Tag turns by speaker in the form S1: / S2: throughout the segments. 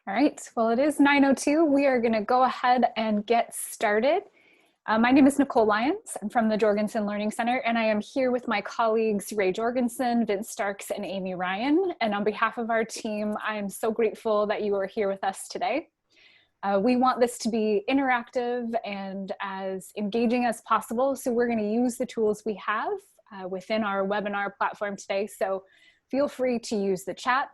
S1: All right, well, it is 9:02. We are going to go ahead and get started. My name is Nicole Lyons. I'm from the Jorgensen Learning Center, and I am here with my colleagues, Ray Jorgensen, Vince Starks, and Amy Ryan. And on behalf of our team, I am so grateful that you are here with us today. We want this to be interactive and as engaging as possible, so we're going to use the tools we have within our webinar platform today. So feel free to use the chat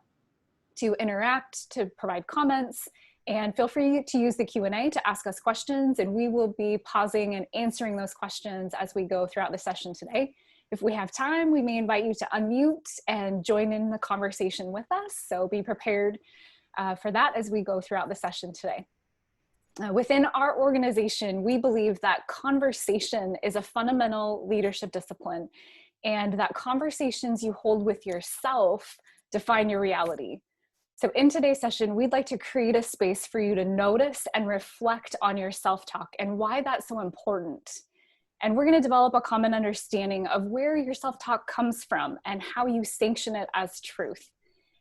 S1: to interact, to provide comments, and feel free to use the Q&A to ask us questions, and we will be pausing and answering those questions as we go throughout the session today. If we have time, we may invite you to unmute and join in the conversation with us, so be prepared for that as we go throughout the session today. Within our organization, we believe that conversation is a fundamental leadership discipline, and that conversations you hold with yourself define your reality. So in today's session, we'd like to create a space for you to notice and reflect on your self-talk and why that's so important. And we're going to develop a common understanding of where your self-talk comes from and how you sanction it as truth.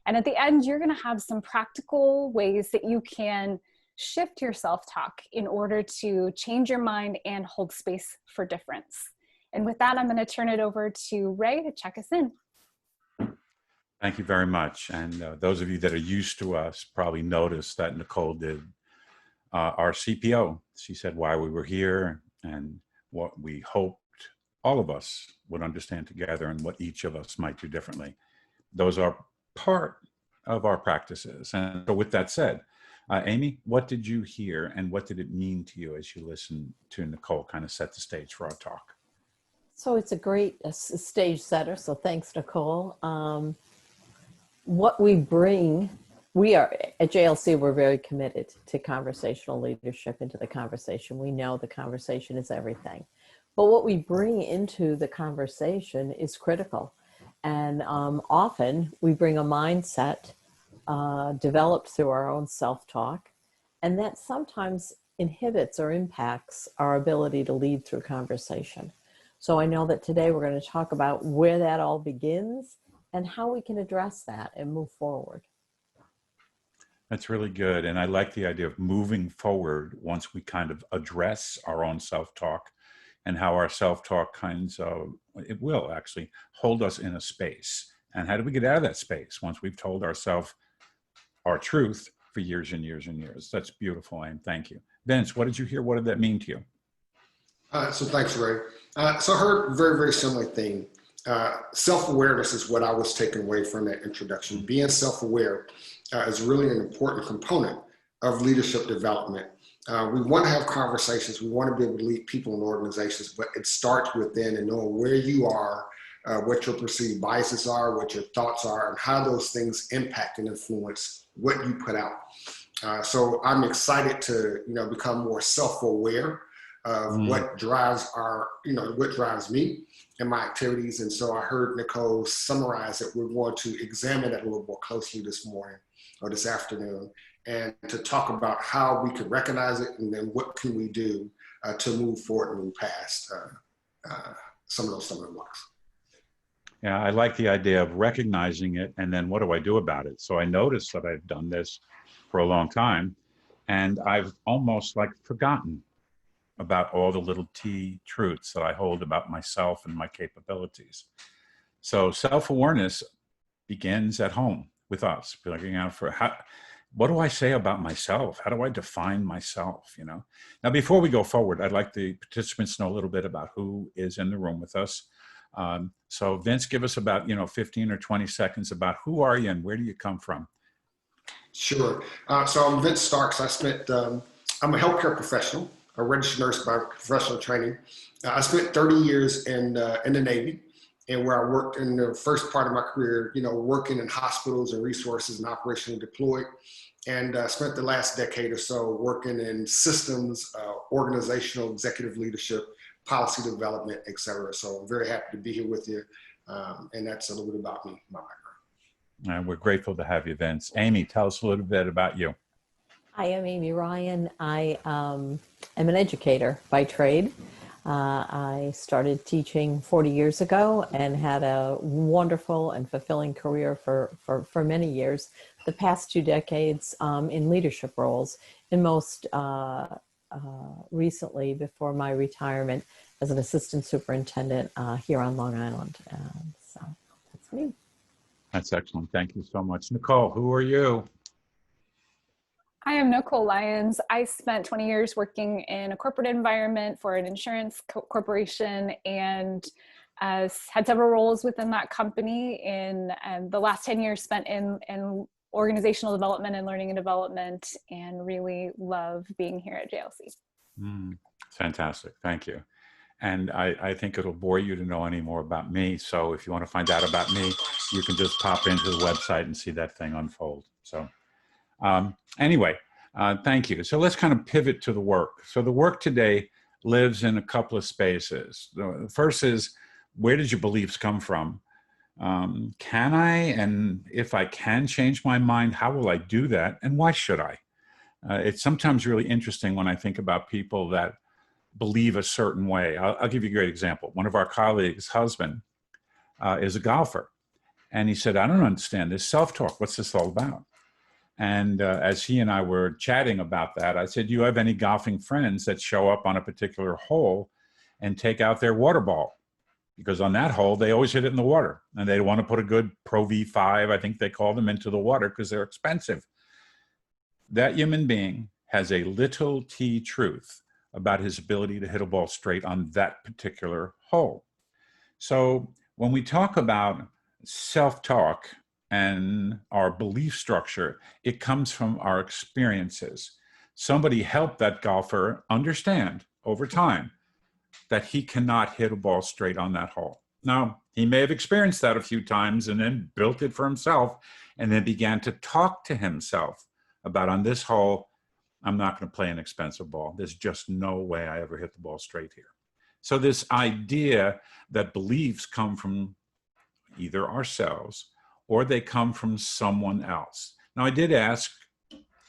S1: And at the end, you're going to have some practical ways that you can shift your self-talk in order to change your mind and hold space for difference. And with that, I'm going to turn it over to Ray to check us in.
S2: Thank you very much. And those of you that are used to us probably noticed that Nicole did our CPO. She said why we were here and what we hoped all of us would understand together and what each of us might do differently. Those are part of our practices. And so with that said, Amy, what did you hear and what did it mean to you as you listened to Nicole kind of set the stage for our talk?
S3: So it's a great stage setter. So thanks, Nicole. What we bring, we are at JLC, we're very committed to conversational leadership into the conversation. We know the conversation is everything, but what we bring into the conversation is critical. And often we bring a mindset developed through our own self-talk, and that sometimes inhibits or impacts our ability to lead through conversation. So I know that today we're going to talk about where that all begins and how we can address that and move forward.
S2: That's really good. And I like the idea of moving forward once we kind of address our own self-talk and how our self-talk it will actually hold us in a space. And how do we get out of that space once we've told ourselves our truth for years and years and years? That's beautiful, and thank you. Vince, what did you hear? What did that mean to you?
S4: So thanks, Ray. So I heard a very, very similar thing. Self-awareness is what I was taking away from that introduction. Being self-aware is really an important component of leadership development. We want to have conversations. We want to be able to lead people and organizations, but it starts within and knowing where you are, what your perceived biases are, what your thoughts are, and how those things impact and influence what you put out. So I'm excited to, become more self-aware of what drives what drives me and my activities. And so I heard Nicole summarize that we're going to examine that a little more closely this morning or this afternoon, and to talk about how we can recognize it and then what can we do to move forward and move past some of those stumbling blocks.
S2: Yeah, I like the idea of recognizing it and then what do I do about it? So I noticed that I've done this for a long time and I've almost forgotten about all the little T truths that I hold about myself and my capabilities. So self-awareness begins at home with us, looking out for what do I say about myself? How do I define myself? Now, before we go forward, I'd like the participants to know a little bit about who is in the room with us. So Vince, give us about 15 or 20 seconds about who are you and where do you come from?
S4: Sure. So I'm Vince Starks. I'm a healthcare professional, a registered nurse by professional training. I spent 30 years in the Navy, and where I worked in the first part of my career, working in hospitals and resources and operationally deployed, and spent the last decade or so working in systems, organizational, executive leadership, policy development, et cetera. So I'm very happy to be here with you, and that's a little bit about me, my background.
S2: We're grateful to have you, Vince. Amy, tell us a little bit about you.
S3: Hi, I'm Amy Ryan. I am an educator by trade. I started teaching 40 years ago and had a wonderful and fulfilling career for many years. the past 2 decades in leadership roles, and most recently before my retirement as an assistant superintendent here on Long Island. So that's me.
S2: That's excellent. Thank you so much. Nicole, who are you?
S1: I am Nicole Lyons. I spent 20 years working in a corporate environment for an insurance corporation, and had several roles within that company. In the last 10 years spent in organizational development and learning and development, and really love being here at JLC.
S2: Fantastic. Thank you. And I think it'll bore you to know any more about me. So if you want to find out about me, you can just pop into the website and see that thing unfold. So anyway, thank you. So let's kind of pivot to the work. So the work today lives in a couple of spaces. The first is, where did your beliefs come from? Can I, and if I can change my mind, how will I do that? And why should I? It's sometimes really interesting when I think about people that believe a certain way. I'll give you a great example. One of our colleagues' husband is a golfer. And he said, I don't understand this self-talk. What's this all about? And as he and I were chatting about that, I said, do you have any golfing friends that show up on a particular hole and take out their water ball? Because on that hole, they always hit it in the water. And they want to put a good Pro V5, I think they call them, into the water because they're expensive. That human being has a little t truth about his ability to hit a ball straight on that particular hole. So when we talk about self-talk and our belief structure, it comes from our experiences. Somebody helped that golfer understand over time that he cannot hit a ball straight on that hole. Now, he may have experienced that a few times and then built it for himself and then began to talk to himself about, on this hole, I'm not going to play an expensive ball. There's just no way I ever hit the ball straight here. So this idea that beliefs come from either ourselves or they come from someone else. Now, I did ask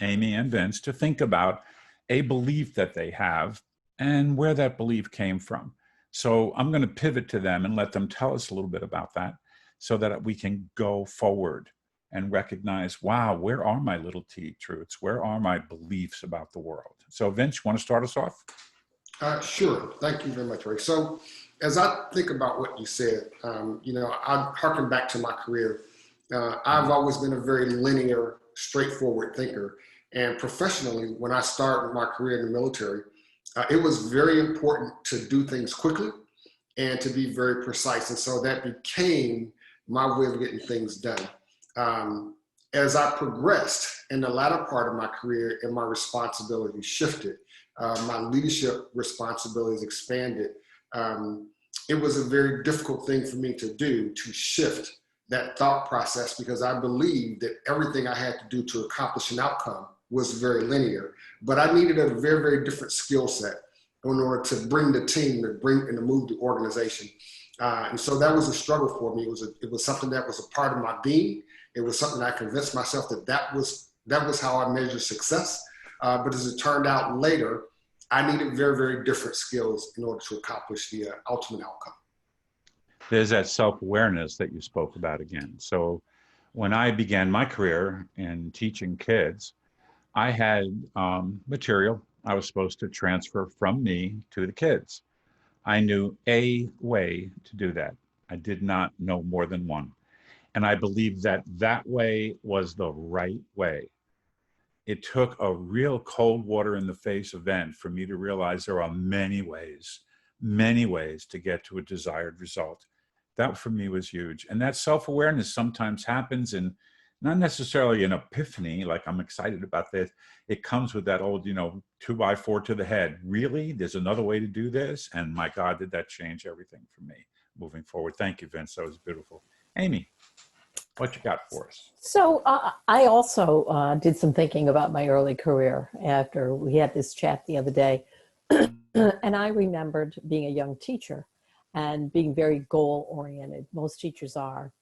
S2: Amy and Vince to think about a belief that they have and where that belief came from. So I'm going to pivot to them and let them tell us a little bit about that so that we can go forward and recognize, wow, where are my little t truths? Where are my beliefs about the world? So Vince, you want to start us off?
S4: Sure. Thank you very much, Ray. So as I think about what you said, I harken back to my career. I've always been a very linear, straightforward thinker. And professionally, when I started my career in the military, it was very important to do things quickly and to be very precise. And so that became my way of getting things done. As I progressed in the latter part of my career and my responsibilities shifted, my leadership responsibilities expanded, it was a very difficult thing for me to do, to shift that thought process, because I believed that everything I had to do to accomplish an outcome was very linear. But I needed a very, very different skill set in order to bring the team, to move the organization. And so that was a struggle for me. It was something that was a part of my being. It was something I convinced myself that was how I measured success. But as it turned out later, I needed very, very different skills in order to accomplish the ultimate outcome.
S2: There's that self-awareness that you spoke about again. So when I began my career in teaching kids, I had material I was supposed to transfer from me to the kids. I knew a way to do that. I did not know more than one. And I believed that that way was the right way. It took a real cold water in the face event for me to realize there are many ways to get to a desired result. That for me was huge. And that self-awareness sometimes happens in not necessarily an epiphany, like I'm excited about this. It comes with that old, 2x4 to the head. Really? There's another way to do this? And my God, did that change everything for me moving forward. Thank you, Vince. That was beautiful. Amy, what you got for us?
S3: So I also did some thinking about my early career after we had this chat the other day. And I remembered being a young teacher and being very goal-oriented. Most teachers are,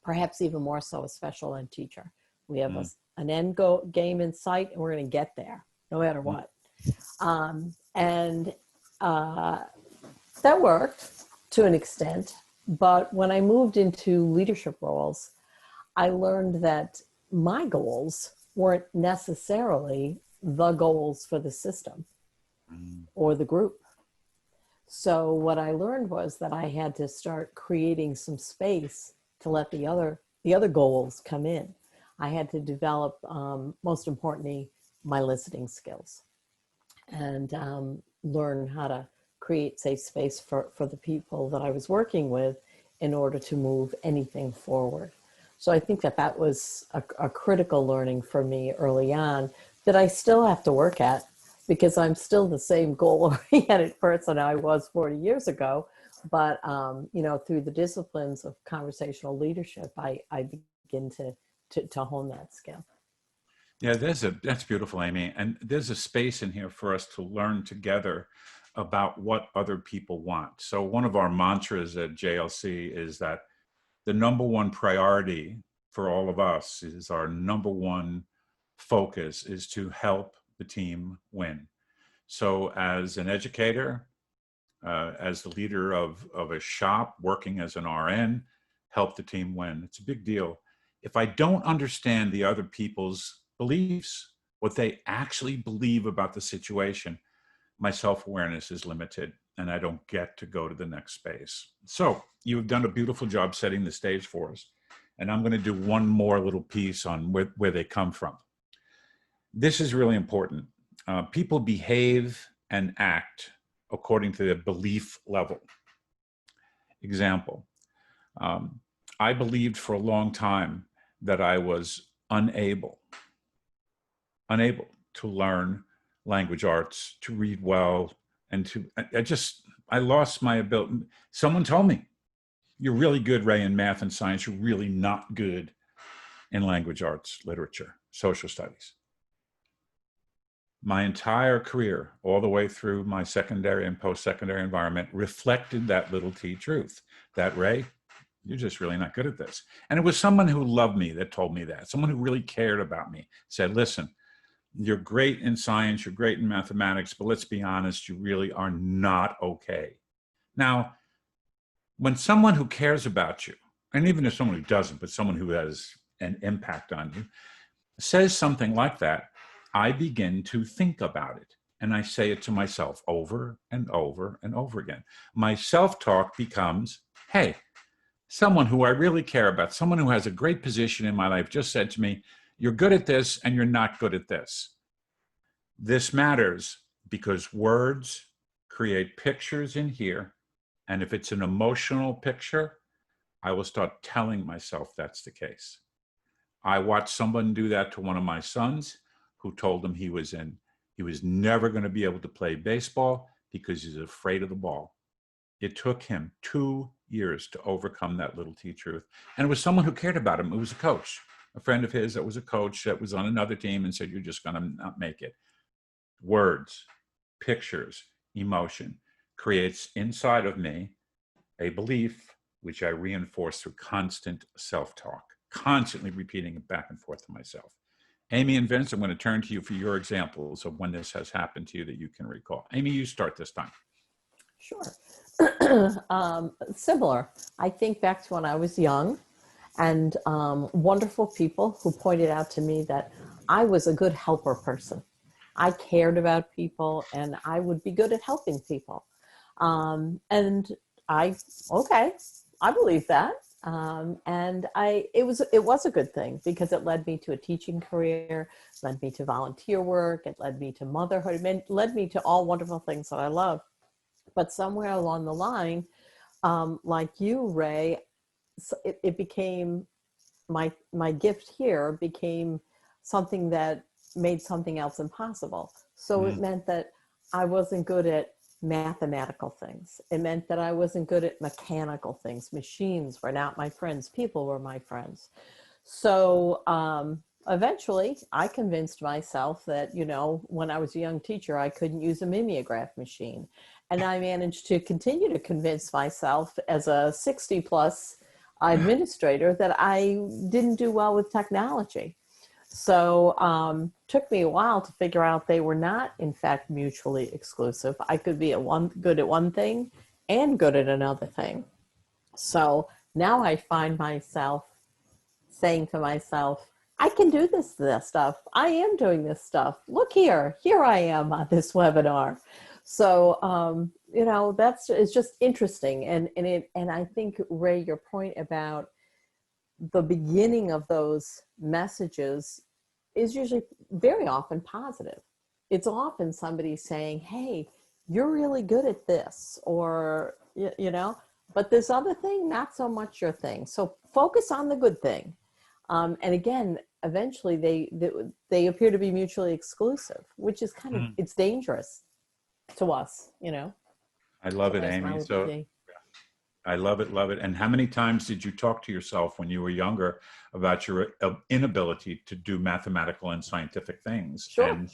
S3: perhaps even more so a special ed teacher. We have an end game in sight, and we're going to get there no matter what. And that worked to an extent. But when I moved into leadership roles, I learned that my goals weren't necessarily the goals for the system or the group. So what I learned was that I had to start creating some space to let the other goals come in. I had to develop, most importantly, my listening skills, and learn how to create safe space for the people that I was working with in order to move anything forward. So I think that was a critical learning for me early on that I still have to work at, because I'm still the same goal-oriented person I was 40 years ago. But, through the disciplines of conversational leadership, I begin to hone that skill.
S2: Yeah, that's beautiful, Amy. And there's a space in here for us to learn together about what other people want. So one of our mantras at JLC is that the number one priority for all of us is our number one focus is to help the team win. So as an educator, as the leader of a shop, working as an RN, help the team win. It's a big deal. If I don't understand the other people's beliefs, what they actually believe about the situation, my self-awareness is limited and I don't get to go to the next space. So you've done a beautiful job setting the stage for us. And I'm going to do one more little piece on where they come from. This is really important. People behave and act according to their belief level. Example, I believed for a long time that I was unable to learn language arts, to read well, and I lost my ability. Someone told me, you're really good, Ray, in math and science. You're really not good in language arts, literature, social studies. My entire career, all the way through my secondary and post-secondary environment, reflected that little T truth, that Ray, you're just really not good at this. And it was someone who loved me that told me that, someone who really cared about me, said, listen, you're great in science, you're great in mathematics, but let's be honest, you really are not okay. Now, when someone who cares about you, and even if someone who doesn't, but someone who has an impact on you, says something like that, I begin to think about it. And I say it to myself over and over and over again. My self-talk becomes, hey, someone who I really care about, someone who has a great position in my life just said to me, you're good at this and you're not good at this. This matters because words create pictures in here. And if it's an emotional picture, I will start telling myself that's the case. I watched someone do that to one of my sons, who told him he was never going to be able to play baseball because he's afraid of the ball. It took him 2 years to overcome that little T truth. And it was someone who cared about him. It was a coach, a friend of his that was a coach that was on another team and said, you're just going to not make it. Words, pictures, emotion creates inside of me a belief which I reinforce through constant self-talk, constantly repeating it back and forth to myself. Amy and Vince, I'm going to turn to you for your examples of when this has happened to you that you can recall. Amy, you start this time.
S3: Sure. Similar. I think back to when I was young and wonderful people who pointed out to me that I was a good helper person. I cared about people and I would be good at helping people. And I believe that. And it was a good thing because it led me to a teaching career, led me to volunteer work, it led me to motherhood, it led me to all wonderful things that I love. But somewhere along the line, like you, Ray, it became my gift here became something that made something else impossible. So it meant that I wasn't good at mathematical things. It meant that I wasn't good at mechanical things. Machines were not my friends. People were my friends. So eventually I convinced myself that, when I was a young teacher, I couldn't use a mimeograph machine. And I managed to continue to convince myself as a 60 plus administrator that I didn't do well with technology. So took me a while to figure out they were not, in fact, mutually exclusive. I could be good at one thing and good at another thing. So now I find myself saying to myself, I can do this stuff. I am doing this stuff. Look here I am on this webinar. So, you know, it's just interesting. And I think, Ray, your point about the beginning of those messages is usually very often positive. It's often somebody saying, hey, you're really good at this, or, you know, but this other thing, not so much your thing. So focus on the good thing. And again, eventually they appear to be mutually exclusive, which is kind of, it's dangerous to us, you know.
S2: I love
S3: So
S2: it,
S3: that's my
S2: Amy.
S3: little
S2: So
S3: thing.
S2: I love it, love it. And how many times did you talk to yourself when you were younger about your inability to do mathematical and scientific things?
S3: Sure.
S2: And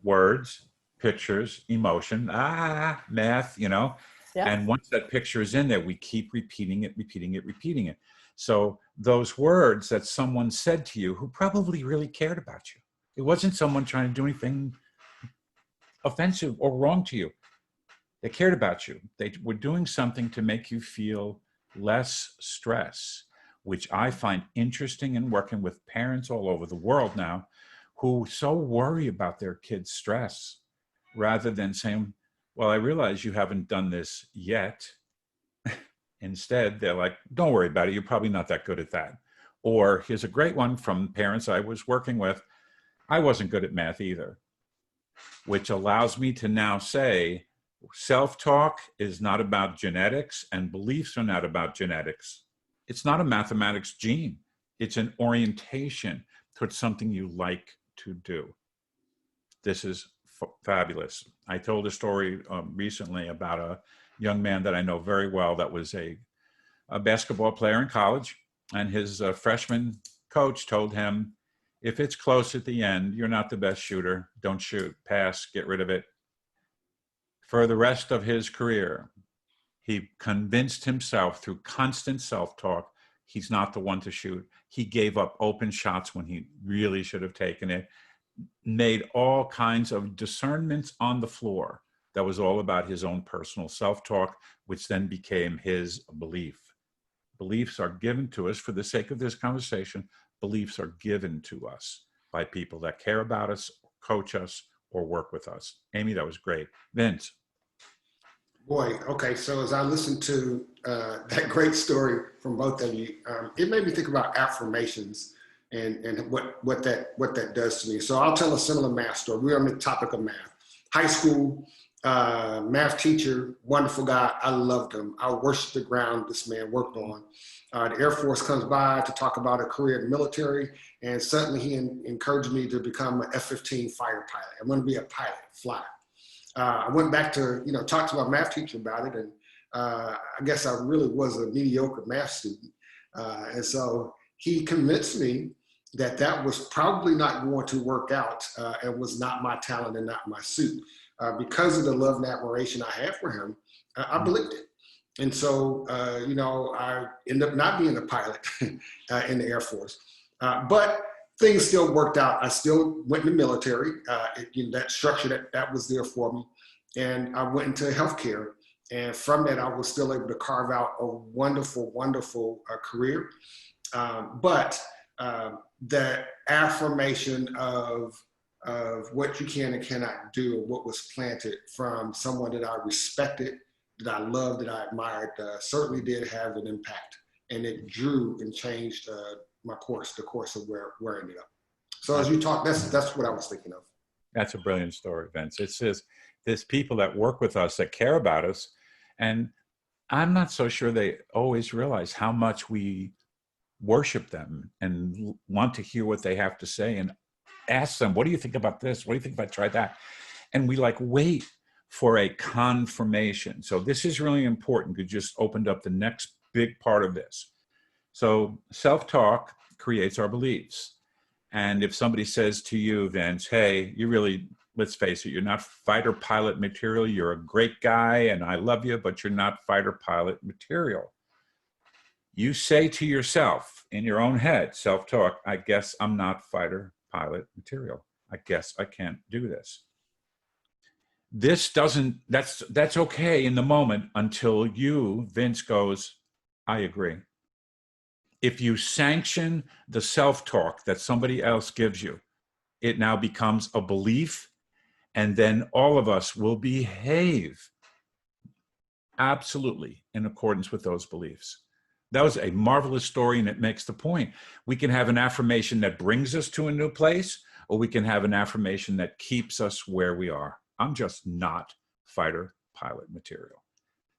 S2: words, pictures, emotion, math, you know?
S3: Yeah.
S2: And once that picture is in there, we keep repeating it, repeating it, repeating it. So those words that someone said to you who probably really cared about you, it wasn't someone trying to do anything offensive or wrong to you. They cared about you. They were doing something to make you feel less stress, which I find interesting in working with parents all over the world now who so worry about their kids' stress rather than saying, well, I realize you haven't done this yet. Instead, they're like, don't worry about it. You're probably not that good at that. Or here's a great one from parents I was working with. I wasn't good at math either, which allows me to now say, self-talk is not about genetics and beliefs are not about genetics. It's not a mathematics gene. It's an orientation towards something you like to do. This is fabulous. I told a story recently about a young man that I know very well that was a basketball player in college, and his freshman coach told him, if it's close at the end, you're not the best shooter. Don't shoot. Pass. Get rid of it. For the rest of his career, he convinced himself through constant self-talk, he's not the one to shoot. He gave up open shots when he really should have taken it, made all kinds of discernments on the floor that was all about his own personal self-talk, which then became his belief. Beliefs are given to us for the sake of this conversation. Beliefs are given to us by people that care about us, coach us, or work with us. Amy, that was great. Vince.
S4: Boy, okay, so as I listened to that great story from both of you, it made me think about affirmations and what that does to me. So I'll tell a similar math story. We're on the topic of math. High school math teacher, wonderful guy. I loved him. I worshiped the ground this man worked on. The Air Force comes by to talk about a career in the military, and suddenly he encouraged me to become an F-15 fighter pilot. I want to be a pilot, fly. I went back to, talk to my math teacher about it, and I guess I really was a mediocre math student. And so he convinced me that that was probably not going to work out and was not my talent and not my suit. Because of the love and admiration I had for him, I believed it. And so, I ended up not being a pilot in the Air Force. But things still worked out. I still went in the military. That structure that was there for me. And I went into healthcare. And from that, I was still able to carve out a wonderful, wonderful career. But the affirmation of what you can and cannot do, and what was planted from someone that I respected, that I loved, that I admired, certainly did have an impact. And it drew and changed the course of where I ended up. So as you talk, that's what I was thinking of.
S2: That's a brilliant story, Vince. It says there's people that work with us that care about us. And I'm not so sure they always realize how much we worship them and want to hear what they have to say and ask them, what do you think about this? What do you think if I try that? And we wait for a confirmation. So this is really important. You just opened up the next big part of this. So self-talk creates our beliefs. And if somebody says to you, Vince, hey, you really, let's face it, you're not fighter pilot material. You're a great guy and I love you, but you're not fighter pilot material. You say to yourself in your own head, self-talk, I guess I'm not fighter pilot material. I guess I can't do this. That's okay in the moment until you, Vince, goes, I agree. If you sanction the self-talk that somebody else gives you, it now becomes a belief, and then all of us will behave absolutely in accordance with those beliefs. That was a marvelous story, and it makes the point. We can have an affirmation that brings us to a new place, or we can have an affirmation that keeps us where we are. I'm just not fighter pilot material.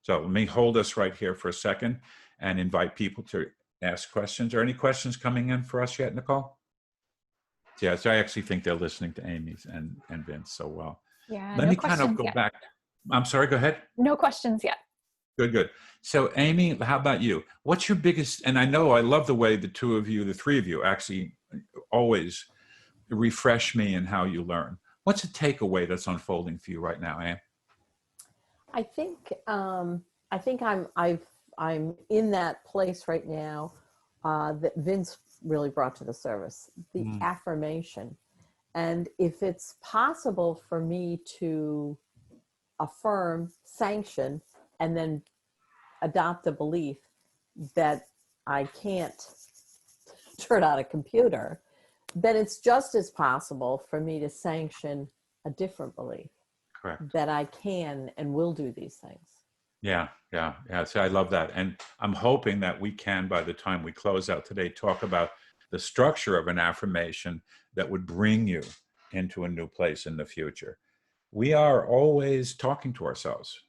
S2: So let me hold us right here for a second and invite people to ask questions. Are any questions coming in for us yet, Nicole? Yes, I actually think they're listening to Amy's and Vince so well.
S1: Yeah,
S2: Let
S1: no
S2: me kind of
S1: questions
S2: go
S1: yet.
S2: back. I'm sorry, go ahead.
S1: No questions yet.
S2: Good, good. So Amy, how about you? What's your biggest, and I know I love the way the two of you, the three of you actually always refresh me in how you learn. What's a takeaway that's unfolding for you right now, Anne?
S3: I think I'm in that place right now that Vince really brought to the service, the affirmation. And if it's possible for me to affirm, sanction, and then adopt a belief that I can't turn on a computer, then it's just as possible for me to sanction a different belief.
S2: Correct.
S3: That I can and will do these things.
S2: Yeah. So I love that. And I'm hoping that we can, by the time we close out today, talk about the structure of an affirmation that would bring you into a new place in the future. We are always talking to ourselves,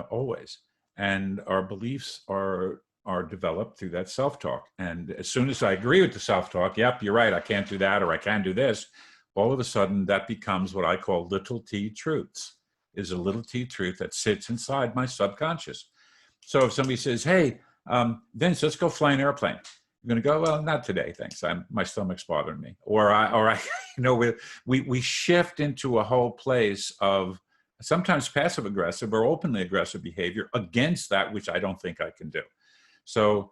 S2: always. And our beliefs are developed through that self-talk. And as soon as I agree with the self-talk, yep, you're right, I can't do that, or I can do this, all of a sudden that becomes what I call little T truths. Is a little T truth that sits inside my subconscious. So if somebody says, hey, Vince, let's go fly an airplane. I'm going to go, well, not today, thanks. My stomach's bothering me. Or I, we shift into a whole place of sometimes passive aggressive or openly aggressive behavior against that which I don't think I can do. So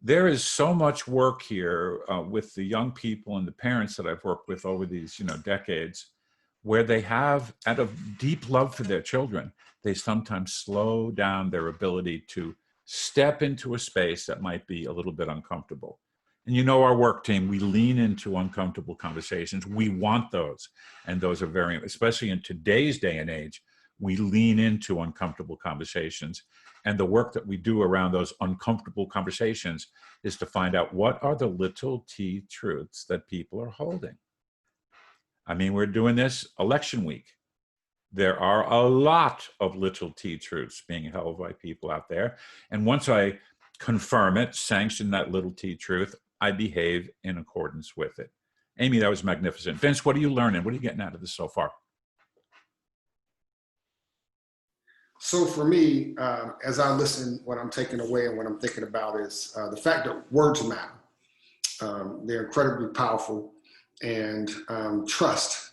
S2: there is so much work here with the young people and the parents that I've worked with over these, decades, where they have, out of deep love for their children, they sometimes slow down their ability to step into a space that might be a little bit uncomfortable. And our work team, we lean into uncomfortable conversations. We want those. And those are very, especially in today's day and age, we lean into uncomfortable conversations. And the work that we do around those uncomfortable conversations is to find out what are the little T truths that people are holding. I mean, we're doing this election week. There are a lot of little T truths being held by people out there. And once I confirm it, sanction that little T truth, I behave in accordance with it. Amy, that was magnificent. Vince, what are you learning? What are you getting out of this so far?
S4: So for me, as I listen, what I'm taking away and what I'm thinking about is the fact that words matter. They're incredibly powerful. And trust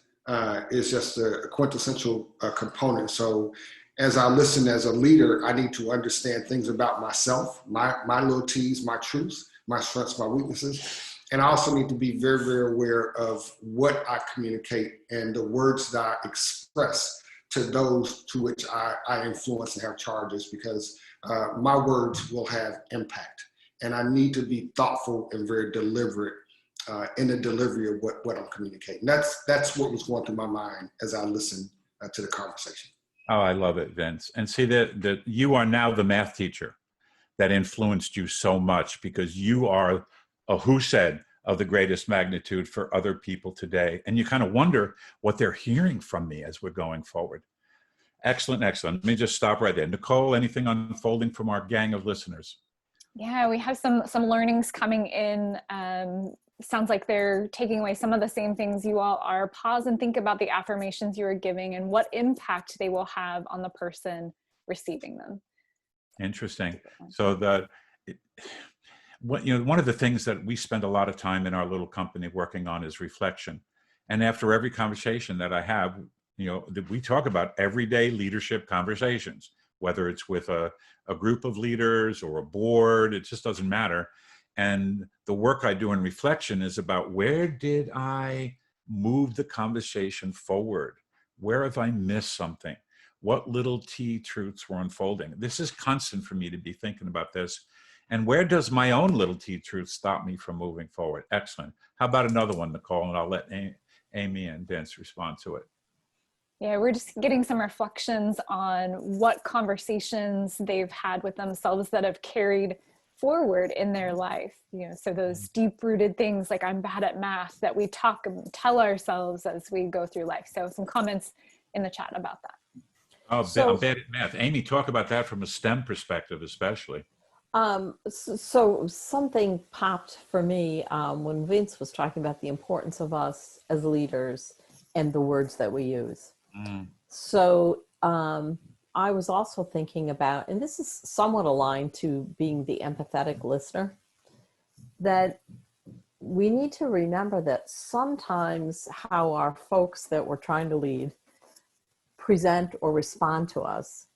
S4: is just a quintessential component. So as I listen as a leader, I need to understand things about myself, my little T's, my truths, my strengths, my weaknesses. And I also need to be very, very aware of what I communicate and the words that I express to those to which I influence and have charges, because my words will have impact. And I need to be thoughtful and very deliberate in the delivery of what I'm communicating. That's what was going through my mind as I listened to the conversation.
S2: Oh, I love it, Vince. And see that you are now the math teacher that influenced you so much, because you are a who said of the greatest magnitude for other people today. And you kind of wonder what they're hearing from me as we're going forward. Excellent, excellent. Let me just stop right there. Nicole, anything unfolding from our gang of listeners?
S1: Yeah, we have some learnings coming in. Sounds like they're taking away some of the same things you all are. Pause and think about the affirmations you are giving and what impact they will have on the person receiving them.
S2: Interesting. So one of the things that we spend a lot of time in our little company working on is reflection. And after every conversation that I have, we talk about everyday leadership conversations, whether it's with a group of leaders or a board, it just doesn't matter. And the work I do in reflection is about, where did I move the conversation forward? Where have I missed something? What little T truths were unfolding? This is constant for me to be thinking about this. And where does my own little T truth stop me from moving forward? Excellent. How about another one, Nicole? And I'll let Amy and Vince respond to it.
S1: Yeah, we're just getting some reflections on what conversations they've had with themselves that have carried forward in their life. So those deep-rooted things like I'm bad at math that we tell ourselves as we go through life. So some comments in the chat about that.
S2: Oh,
S3: So-
S2: I'm bad at math. Amy, talk about that from a STEM perspective, especially.
S3: So something popped for me when Vince was talking about the importance of us as leaders and the words that we use. So I was also thinking about, and this is somewhat aligned to being the empathetic listener, that we need to remember that sometimes how our folks that we're trying to lead present or respond to us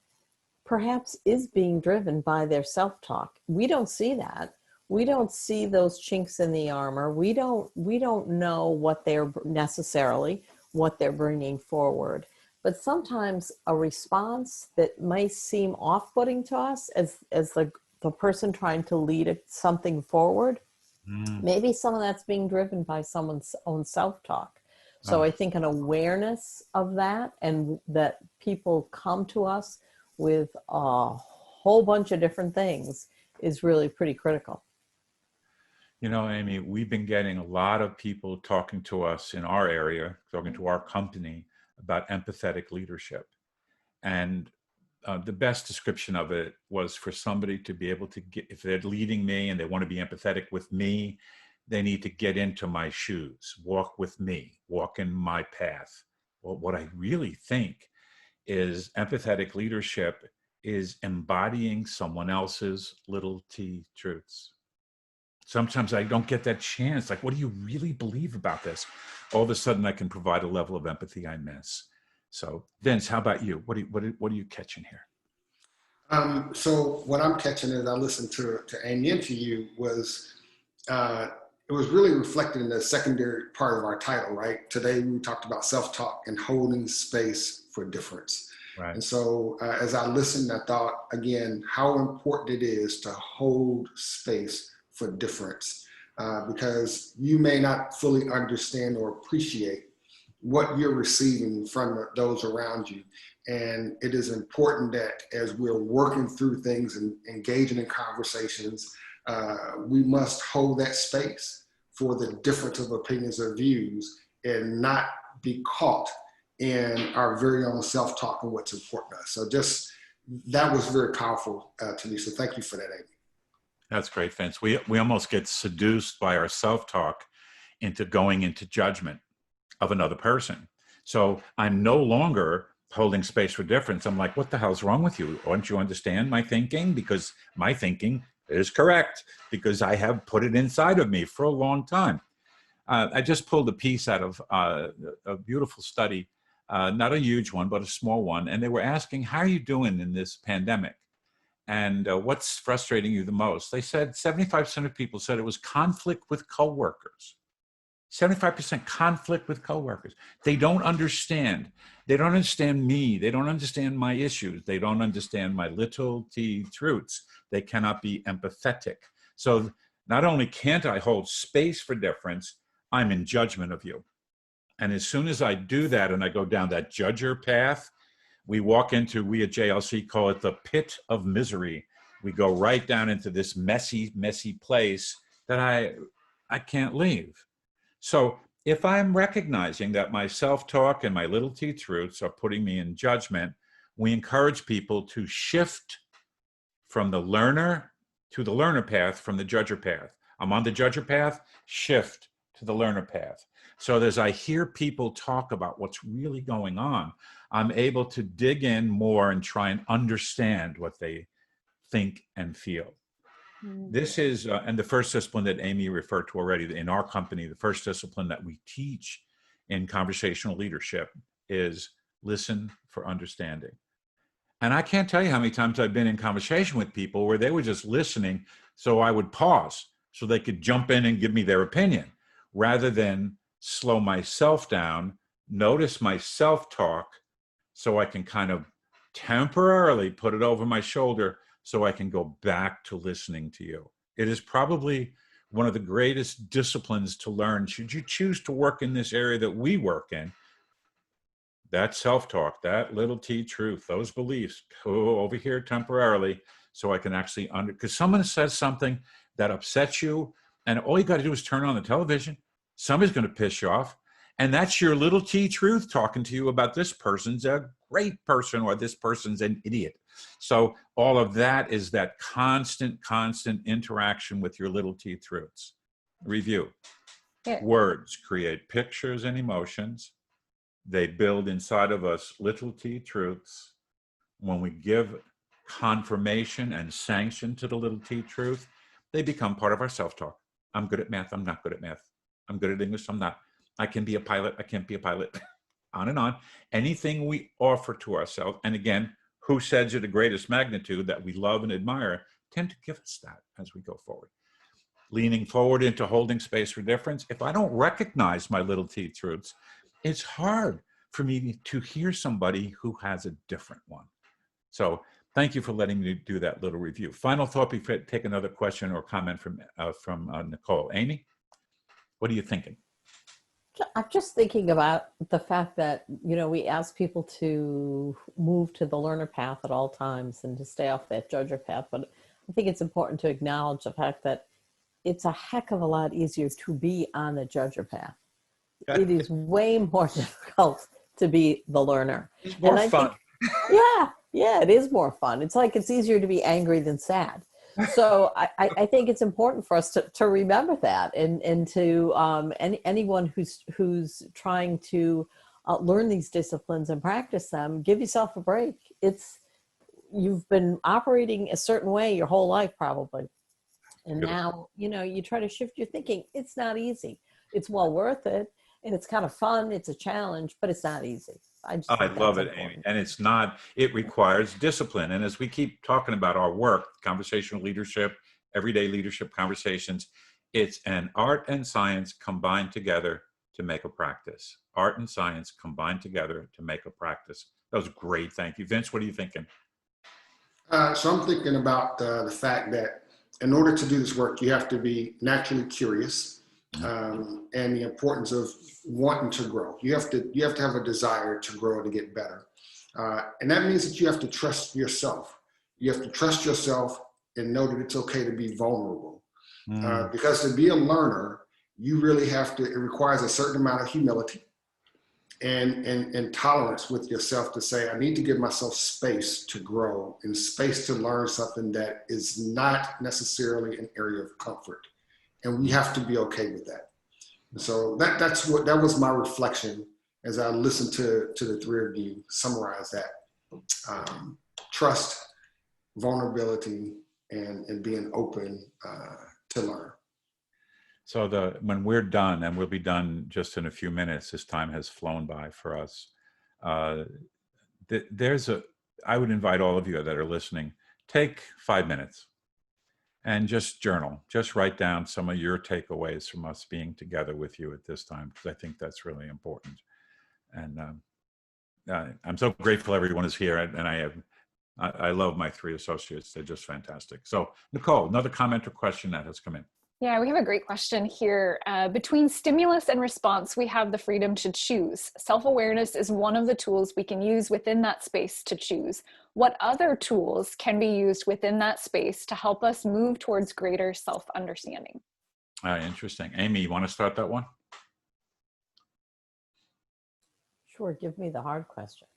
S3: perhaps is being driven by their self-talk. We don't see that. We don't see those chinks in the armor. We don't know what they're necessarily, what they're bringing forward. But sometimes a response that might seem off-putting to us as the person trying to lead something forward, maybe some of that's being driven by someone's own self-talk. So I think an awareness of that, and that people come to us with a whole bunch of different things, is really pretty critical.
S2: Amy, we've been getting a lot of people talking to us in our area, talking to our company about empathetic leadership. And the best description of it was for somebody to be able to get, if they're leading me and they want to be empathetic with me, they need to get into my shoes, walk with me, walk in my path. Well, what I really think is empathetic leadership is embodying someone else's little T truths. Sometimes I don't get that chance. Like, what do you really believe about this? All of a sudden, I can provide a level of empathy I miss. So, Vince, how about you? What are you catching here?
S4: So what I'm catching as I listened to Amy and to you was it was really reflected in the secondary part of our title, right? Today we talked about self-talk and holding space for difference.
S2: Right.
S4: And so as I listened, I thought again how important it is to hold space for difference, because you may not fully understand or appreciate what you're receiving from those around you. And it is important that as we're working through things and engaging in conversations, we must hold that space for the difference of opinions or views and not be caught in our very own self-talk and what's important to us. So just, that was very powerful to me. So thank you for that, Amy.
S2: That's great, Vince. We almost get seduced by our self-talk into going into judgment of another person. So I'm no longer holding space for difference. I'm like, what the hell's wrong with you? Don't you understand my thinking? Because my thinking is correct, because I have put it inside of me for a long time. I just pulled a piece out of a beautiful study, not a huge one, but a small one. And they were asking, how are you doing in this pandemic? And what's frustrating you the most? They said 75% of people said it was conflict with coworkers. 75% conflict with coworkers. They don't understand. They don't understand me. They don't understand my issues. They don't understand my little T truths. They cannot be empathetic. So not only can't I hold space for difference, I'm in judgment of you. And as soon as I do that and I go down that judger path, we walk into, we at JLC call it the pit of misery. We go right down into this messy, messy place that I can't leave. So if I'm recognizing that my self-talk and my little T truths are putting me in judgment, we encourage people to shift from the learner to the learner path, from the judger path. I'm on the judger path, shift to the learner path. So as I hear people talk about what's really going on, I'm able to dig in more and try and understand what they think and feel. This is, and the first discipline that Amy referred to already in our company, the first discipline that we teach in conversational leadership is listen for understanding. And I can't tell you how many times I've been in conversation with people where they were just listening, so I would pause so they could jump in and give me their opinion, rather than slow myself down, notice my self-talk, so I can kind of temporarily put it over my shoulder so I can go back to listening to you. It is probably one of the greatest disciplines to learn, should you choose to work in this area that we work in. That self-talk, that little T truth, those beliefs, go over here temporarily so I can actually because someone says something that upsets you, and all you got to do is turn on the television. Somebody's going to piss you off. And that's your little T truth talking to you about this person's a great person or this person's an idiot. So all of that is that constant interaction with your little T truths. Review.
S1: Yeah.
S2: Words create pictures and emotions. They build inside of us little T truths. When we give confirmation and sanction to the little T truth, they become part of our self-talk. I'm good at math. I'm not good at math. I'm good at English. I'm not. I can be a pilot. I can't be a pilot. On and on. Anything we offer to ourselves, and again, who says at the greatest magnitude that we love and admire, tend to give us that as we go forward. Leaning forward into holding space for difference. If I don't recognize my little T truths, it's hard for me to hear somebody who has a different one. So thank you for letting me do that little review. Final thought before I take another question or comment from Nicole. Amy, what are you thinking?
S3: I'm just thinking about the fact that, we ask people to move to the learner path at all times and to stay off that judger path. But I think it's important to acknowledge the fact that it's a heck of a lot easier to be on the judger path. It is way more difficult to be the learner.
S2: It's more fun.
S3: Yeah, it is more fun. It's like it's easier to be angry than sad. So I think it's important for us to remember that, and to anyone who's trying to learn these disciplines and practice them, give yourself a break. You've been operating a certain way your whole life probably, and now you try to shift your thinking. It's not easy. It's well worth it, and it's kind of fun. It's a challenge, but it's not easy. I
S2: love it, Amy. And it requires discipline. And as we keep talking about our work, conversational leadership, everyday leadership conversations, it's an art and science combined together to make a practice. Art and science combined together to make a practice. That was great. Thank you. Vince, what are you thinking?
S4: So I'm thinking about the fact that in order to do this work, you have to be naturally curious. And the importance of wanting to grow. You have to have a desire to grow, to get better. And that means that you have to trust yourself. You have to trust yourself and know that it's okay to be vulnerable. Because to be a learner, you really have to, it requires a certain amount of humility and tolerance with yourself to say, I need to give myself space to grow and space to learn something that is not necessarily an area of comfort. And we have to be okay with that. So that was my reflection as I listened to the three of you summarize that. Trust, vulnerability, and being open to learn. So
S2: when we're done, and we'll be done just in a few minutes, this time has flown by for us. I would invite all of you that are listening, take 5 minutes. And just journal, just write down some of your takeaways from us being together with you at this time, because I think that's really important. And I'm so grateful everyone is here, and I love my three associates. They're just fantastic. So Nicole, another comment or question that has come in.
S1: Yeah, we have a great question here. Between stimulus and response, we have the freedom to choose. Self-awareness is one of the tools we can use within that space to choose. What other tools can be used within that space to help us move towards greater self-understanding?
S2: Interesting. Amy, you want to start that one?
S3: Sure, give me the hard question.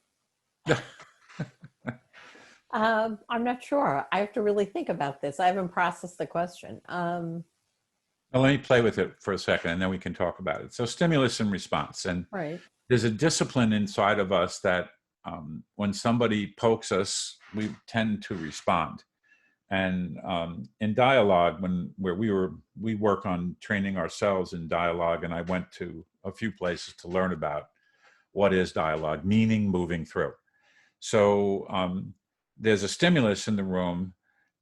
S3: I'm not sure. I have to really think about this. I haven't processed the question.
S2: Well, let me play with it for a second, and then we can talk about it. So stimulus and response. And
S3: right.
S2: There's a discipline inside of us that when somebody pokes us, we tend to respond. And in dialogue, where we work on training ourselves in dialogue, and I went to a few places to learn about what is dialogue, meaning moving through. So there's a stimulus in the room,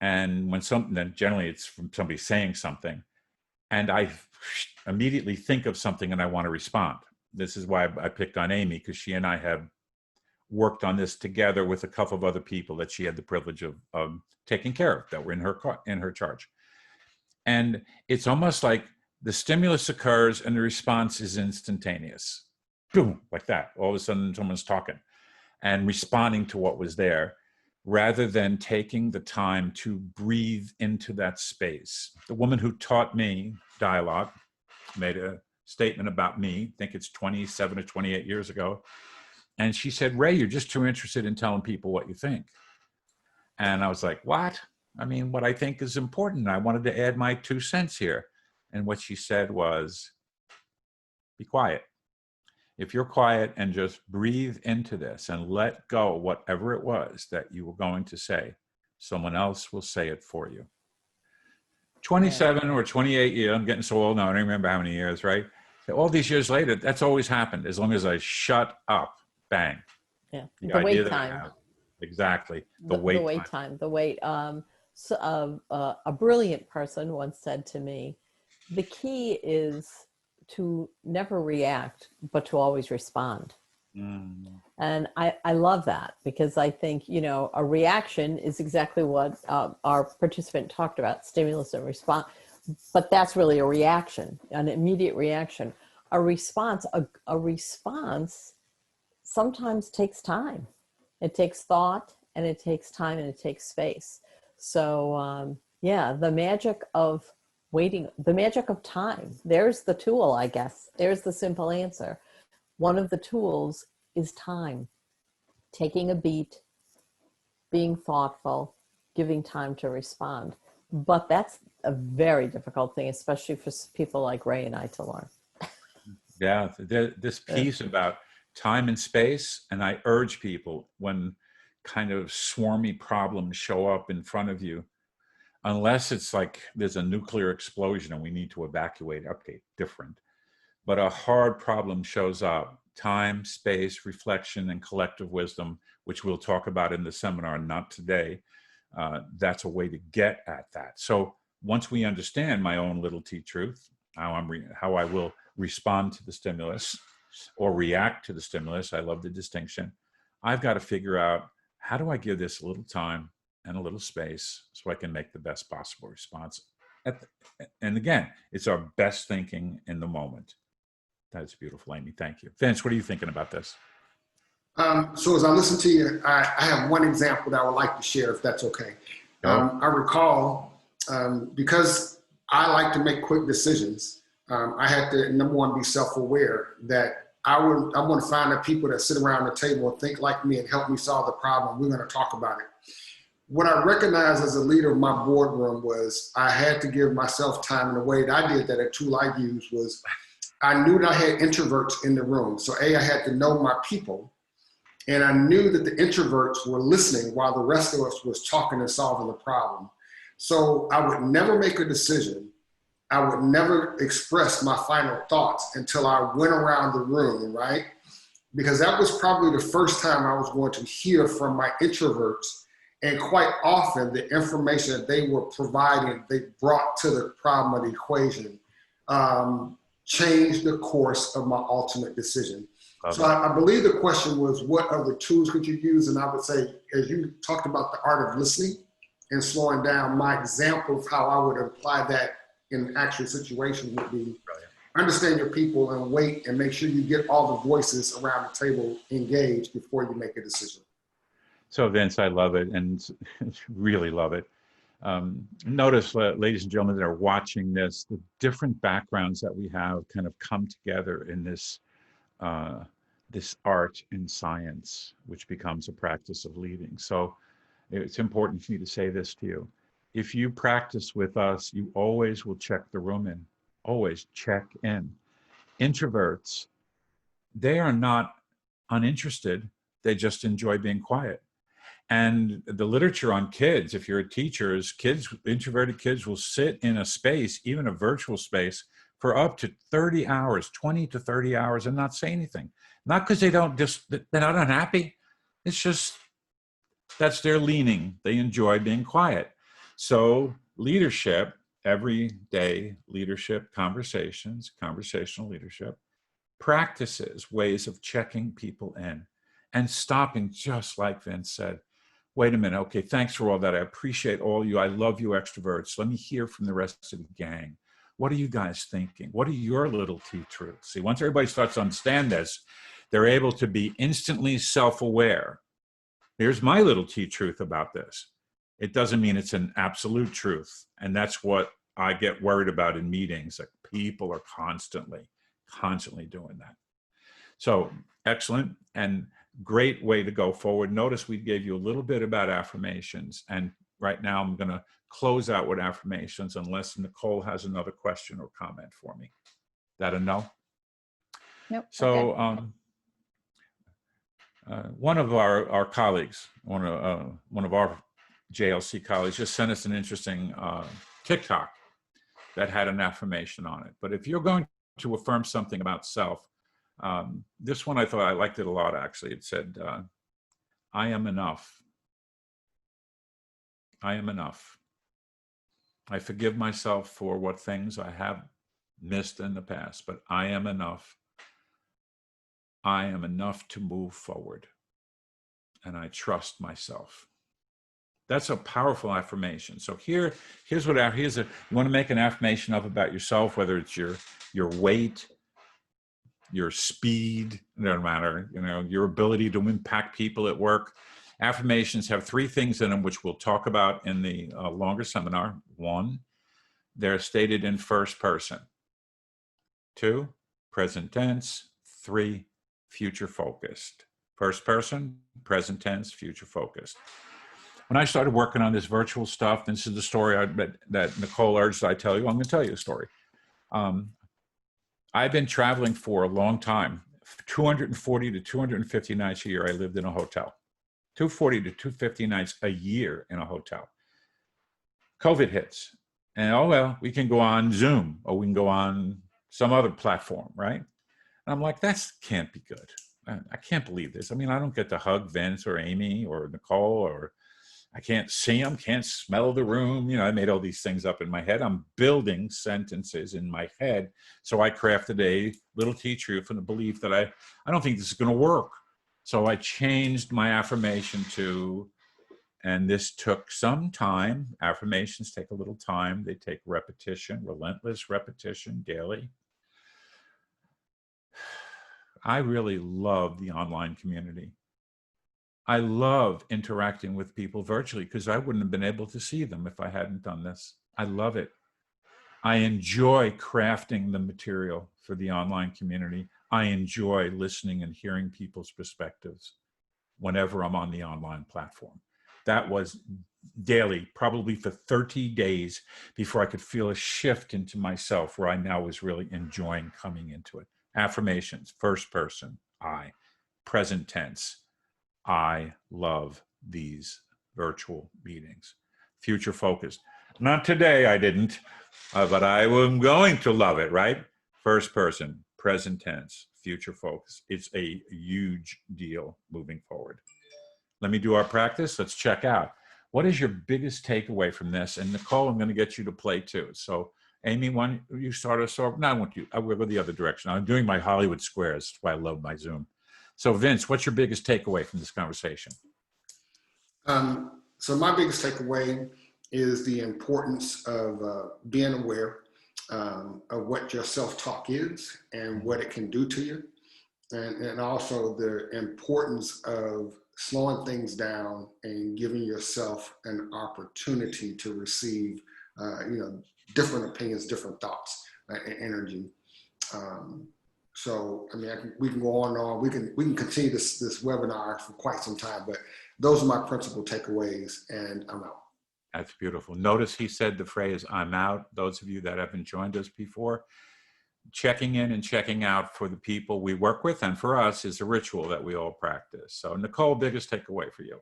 S2: and then generally it's from somebody saying something, and I immediately think of something and I want to respond. This is why I picked on Amy, because she and I have worked on this together with a couple of other people that she had the privilege of taking care of that were in her charge. And it's almost like the stimulus occurs and the response is instantaneous. Boom, like that. All of a sudden someone's talking and responding to what was there, rather than taking the time to breathe into that space. The woman who taught me dialogue made a statement about me, I think it's 27 or 28 years ago. And she said, Ray, you're just too interested in telling people what you think. And I was like, what? I mean, what I think is important. I wanted to add my 2 cents here. And what she said was, be quiet. If you're quiet and just breathe into this and let go whatever it was that you were going to say, someone else will say it for you. 27 or 28 years, I'm getting so old now, I don't remember how many years, right? So all these years later, that's always happened. As long as I shut up, bang.
S3: Yeah,
S2: The
S3: the wait
S2: idea that I
S3: time.
S2: have. Exactly.
S3: The wait time. The wait. So, a brilliant person once said to me, the key is to never react, but to always respond. And I love that, because I think, you know, a reaction is exactly what our participant talked about, stimulus and response. But that's really a reaction, an immediate reaction. A response sometimes takes time. It takes thought, and it takes time, and it takes space. So yeah, the magic of waiting, the magic of time. There's the tool, I guess. There's the simple answer. One of the tools is time. Taking a beat, being thoughtful, giving time to respond. But that's a very difficult thing, especially for people like Ray and I to learn.
S2: Yeah, this piece about time and space, and I urge people, when kind of swarmy problems show up in front of you, unless it's like there's a nuclear explosion and we need to evacuate, okay, different. But a hard problem shows up, time, space, reflection, and collective wisdom, which we'll talk about in the seminar, not today. That's a way to get at that. So once we understand my own little T-truth, how I will respond to the stimulus or react to the stimulus, I love the distinction. I've got to figure out, how do I give this a little time and a little space so I can make the best possible response? And again, it's our best thinking in the moment. That's beautiful, Amy. Thank you. Vince, what are you thinking about this?
S4: So as I listen to you, I have one example that I would like to share, if that's okay. I recall, because I like to make quick decisions, I had to, number one, be self-aware that I want to find the people that sit around the table and think like me and help me solve the problem. We're going to talk about it. What I recognized as a leader of my boardroom was I had to give myself time, and the way that I did that, a tool I used was, I knew that I had introverts in the room. So I had to know my people, and I knew that the introverts were listening while the rest of us was talking and solving the problem. So I would never make a decision. I would never express my final thoughts until I went around the room, right? Because that was probably the first time I was going to hear from my introverts. And quite often the information that they were providing, they brought to the problem of the equation, changed the course of my ultimate decision. So I believe the question was, what other tools could you use? And I would say, as you talked about the art of listening and slowing down, my example of how I would apply that in actual situations would be, understand your people and wait and make sure you get all the voices around the table engaged before you make a decision.
S2: So Vince, I love it, and really love it. Notice, ladies and gentlemen that are watching this, the different backgrounds that we have kind of come together in this this art and science, which becomes a practice of leading. So it's important for me to say this to you. If you practice with us, you always will check the room in, always check in. Introverts, they are not uninterested, they just enjoy being quiet. And the literature on kids, if you're a teacher, is introverted kids will sit in a space, even a virtual space, for up to 30 hours, 20 to 30 hours, and not say anything. Not because they're not unhappy. It's just, that's their leaning. They enjoy being quiet. So leadership, everyday leadership conversations, conversational leadership, practices ways of checking people in and stopping, just like Vince said, wait a minute, okay, thanks for all that. I appreciate all you. I love you extroverts. Let me hear from the rest of the gang. What are you guys thinking? What are your little T-truths? See, once everybody starts to understand this, they're able to be instantly self-aware. Here's my little T-truth about this. It doesn't mean it's an absolute truth. And that's what I get worried about in meetings, that people are constantly doing that. So excellent and great way to go forward. Notice we gave you a little bit about affirmations, and right now I'm going to close out with affirmations unless Nicole has another question or comment for me. That a no?
S1: Nope.
S2: So one of our colleagues, one of our JLC colleagues, just sent us an interesting TikTok that had an affirmation on it. But if you're going to affirm something about self, this one I thought I liked it a lot, actually. It said, I am enough. I am enough. I forgive myself for what things I have missed in the past, but I am enough. I am enough to move forward, and I trust myself. That's a powerful affirmation. So here's you want to make an affirmation up about yourself, whether it's your weight, your speed, it doesn't matter, your ability to impact people at work. Affirmations have 3 things in them, which we'll talk about in the longer seminar. 1, they're stated in first person. 2, present tense. 3, future focused. First person, present tense, future focused. When I started working on this virtual stuff, this is the story that Nicole urged I tell you. I'm going to tell you a story. I've been traveling for a long time. 240 to 250 nights a year, I lived in a hotel. 240 to 250 nights a year in a hotel. COVID hits. And, oh, well, we can go on Zoom, or we can go on some other platform, right? And I'm like, that can't be good. I can't believe this. I mean, I don't get to hug Vince or Amy or Nicole, or I can't see them, can't smell the room. I made all these things up in my head. I'm building sentences in my head. So I crafted a little T-truth and a belief that I don't think this is going to work. So I changed my affirmation to, and this took some time. Affirmations take a little time. They take repetition, relentless repetition daily. I really love the online community. I love interacting with people virtually because I wouldn't have been able to see them if I hadn't done this. I love it. I enjoy crafting the material for the online community. I enjoy listening and hearing people's perspectives whenever I'm on the online platform. That was daily, probably for 30 days before I could feel a shift into myself where I now was really enjoying coming into it. Affirmations, first person, I. Present tense, I love these virtual meetings. Future focused. Not today, I didn't, but I am going to love it, right? First person, present tense, future focus. It's a huge deal moving forward. Let me do our practice. Let's check out. What is your biggest takeaway from this? And Nicole, I'm going to get you to play too. So Amy, why don't you start us off? No, I want you. I will go the other direction. I'm doing my Hollywood squares. That's why I love my Zoom. So Vince, what's your biggest takeaway from this conversation?
S4: So my biggest takeaway is the importance of being aware of what your self-talk is and what it can do to you. And also the importance of slowing things down and giving yourself an opportunity to receive, different opinions, different thoughts, and energy. So, I mean, we can go on and on. We can continue this webinar for quite some time, but those are my principal takeaways, and I'm out.
S2: That's beautiful. Notice he said the phrase, I'm out. Those of you that haven't joined us before, checking in and checking out for the people we work with and for us is a ritual that we all practice. So Nicole, biggest takeaway for you?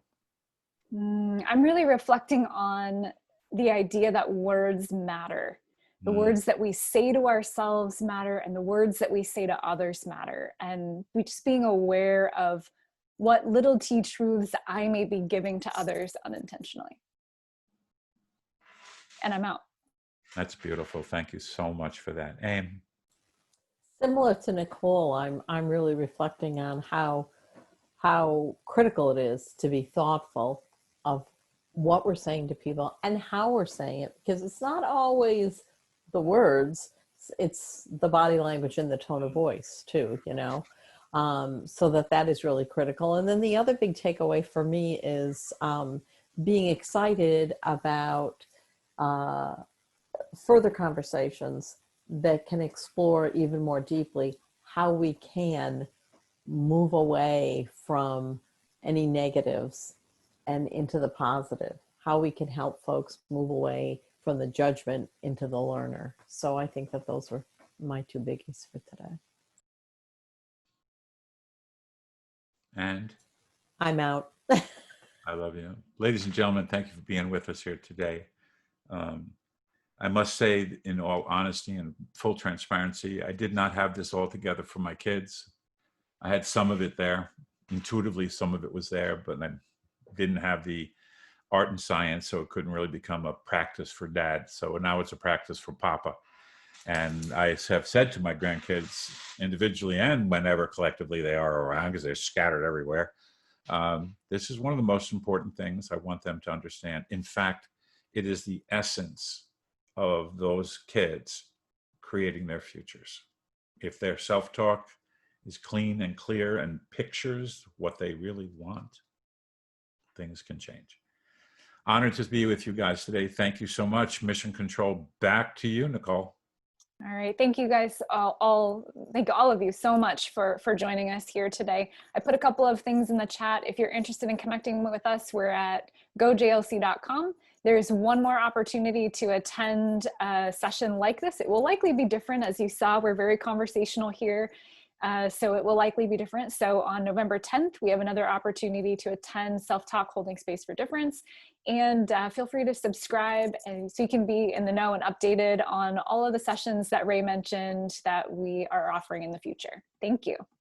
S1: I'm really reflecting on the idea that words matter. The words that we say to ourselves matter, and the words that we say to others matter. And we just being aware of what little T-truths I may be giving to others unintentionally. And I'm out.
S2: That's beautiful. Thank you so much for that. Aim.
S3: Similar to Nicole, I'm really reflecting on how critical it is to be thoughtful of what we're saying to people and how we're saying it, because it's not always the words, it's the body language and the tone of voice too, you know. So that is really critical. And then the other big takeaway for me is being excited about further conversations that can explore even more deeply how we can move away from any negatives and into the positive, how we can help folks move away from the judgment into the learner. So I think that those were my two biggies for today.
S2: And
S3: I'm out.
S2: I love you. Ladies and gentlemen, thank you for being with us here today. I must say, in all honesty and full transparency, I did not have this all together for my kids. I had some of it there. Intuitively, some of it was there, but I didn't have the art and science, so it couldn't really become a practice for dad. So now it's a practice for papa. And I have said to my grandkids individually and whenever collectively they are around, because they're scattered everywhere, this is one of the most important things I want them to understand. In fact, it is the essence of those kids creating their futures. If their self-talk is clean and clear and pictures what they really want, things can change. Honored to be with you guys today. Thank you so much. Mission Control, back to you, Nicole.
S1: All right, thank you guys thank all of you so much for joining us here today. I put a couple of things in the chat. If you're interested in connecting with us, we're at gojlc.com. There's one more opportunity to attend a session like this. It will likely be different. As you saw, we're very conversational here. So it will likely be different. So on November 10th, we have another opportunity to attend Self-Talk Holding Space for Difference. And feel free to subscribe and so you can be in the know and updated on all of the sessions that Ray mentioned that we are offering in the future. Thank you.